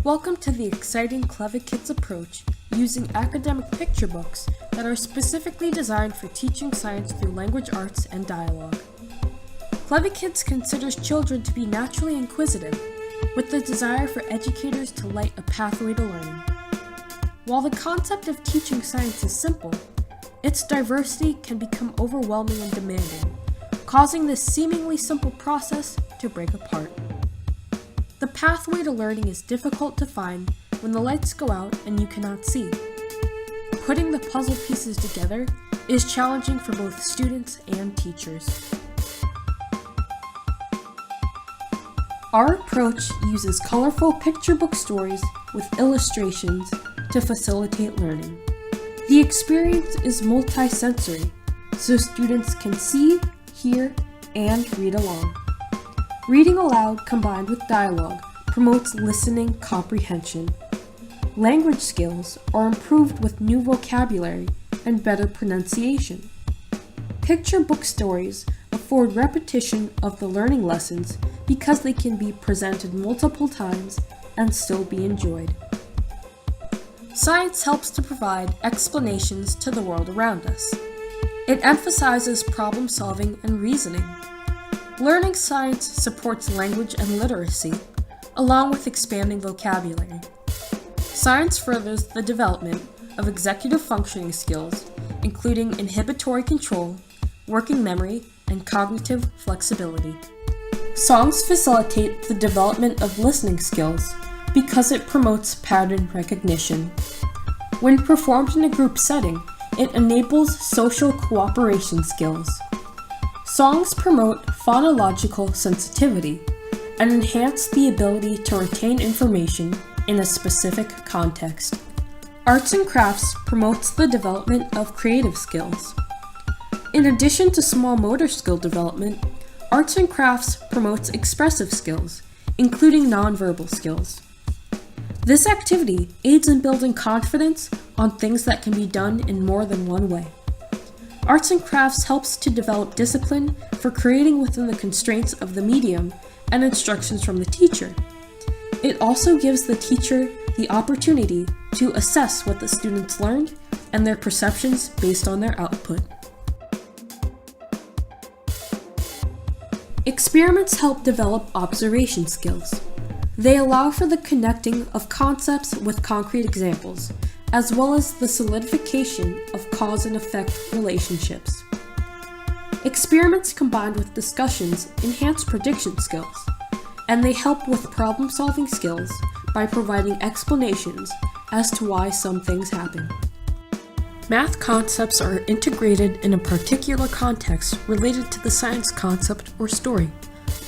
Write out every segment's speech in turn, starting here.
Welcome to the exciting KlevaKids approach using academic picture books that are specifically designed for teaching science through language arts and dialogue. KlevaKids considers children to be naturally inquisitive, with the desire for educators to light a pathway to learning. While the concept of teaching science is simple, its diversity can become overwhelming and demanding, causing this seemingly simple process to break apart. The pathway to learning is difficult to find when the lights go out and you cannot see. Putting the puzzle pieces together is challenging for both students and teachers. Our approach uses colorful picture book stories with illustrations to facilitate learning. The experience is multi-sensory, so students can see, hear, and read along. Reading aloud combined with dialogue promotes listening comprehension. Language skills are improved with new vocabulary and better pronunciation. Picture book stories afford repetition of the learning lessons because they can be presented multiple times and still be enjoyed. Science helps to provide explanations to the world around us. It emphasizes problem solving and reasoning. Learning science supports language and literacy, along with expanding vocabulary. Science furthers the development of executive functioning skills, including inhibitory control, working memory, and cognitive flexibility. Songs facilitate the development of listening skills because it promotes pattern recognition. When performed in a group setting, it enables social cooperation skills. Songs promote phonological sensitivity and enhance the ability to retain information in a specific context. Arts and crafts promotes the development of creative skills. In addition to small motor skill development, arts and crafts promotes expressive skills, including nonverbal skills. This activity aids in building confidence on things that can be done in more than one way. Arts and crafts helps to develop discipline for creating within the constraints of the medium and instructions from the teacher. It also gives the teacher the opportunity to assess what the students learned and their perceptions based on their output. Experiments help develop observation skills. They allow for the connecting of concepts with concrete examples, as well as the solidification of cause and effect relationships. Experiments combined with discussions enhance prediction skills, and they help with problem-solving skills by providing explanations as to why some things happen. Math concepts are integrated in a particular context related to the science concept or story.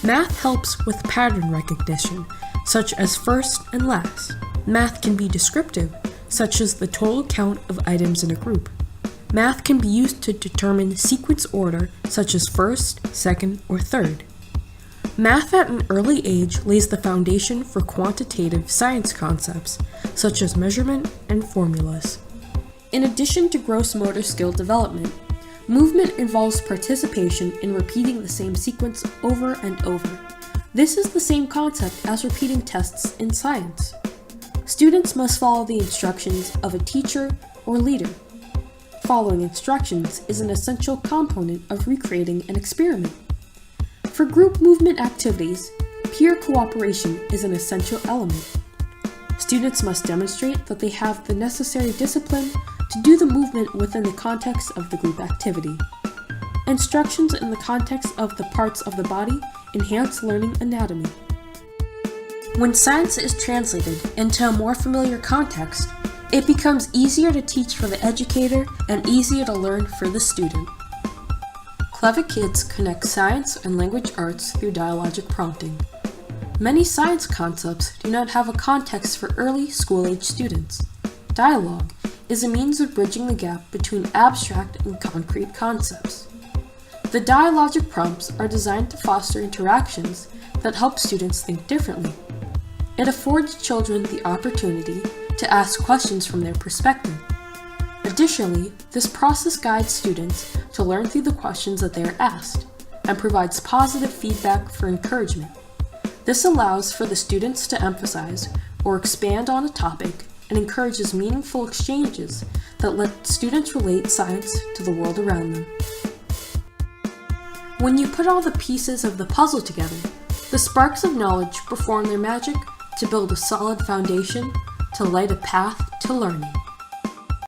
Math helps with pattern recognition, such as first and last. Math can be descriptive, such as the total count of items in a group. Math can be used to determine sequence order, such as first, second, or third. Math at an early age lays the foundation for quantitative science concepts, such as measurement and formulas. In addition to gross motor skill development, movement involves participation in repeating the same sequence over and over. This is the same concept as repeating tests in science. Students must follow the instructions of a teacher or leader. Following instructions is an essential component of recreating an experiment. For group movement activities, peer cooperation is an essential element. Students must demonstrate that they have the necessary discipline to do the movement within the context of the group activity. Instructions in the context of the parts of the body enhance learning anatomy. When science is translated into a more familiar context, it becomes easier to teach for the educator and easier to learn for the student. KlevaKids connects science and language arts through dialogic prompting. Many science concepts do not have a context for early school-age students. Dialogue is a means of bridging the gap between abstract and concrete concepts. The dialogic prompts are designed to foster interactions that help students think differently. It affords children the opportunity to ask questions from their perspective. Additionally, this process guides students to learn through the questions that they are asked and provides positive feedback for encouragement. This allows for the students to emphasize or expand on a topic and encourages meaningful exchanges that let students relate science to the world around them. When you put all the pieces of the puzzle together, the sparks of knowledge perform their magic to build a solid foundation to light a path to learning.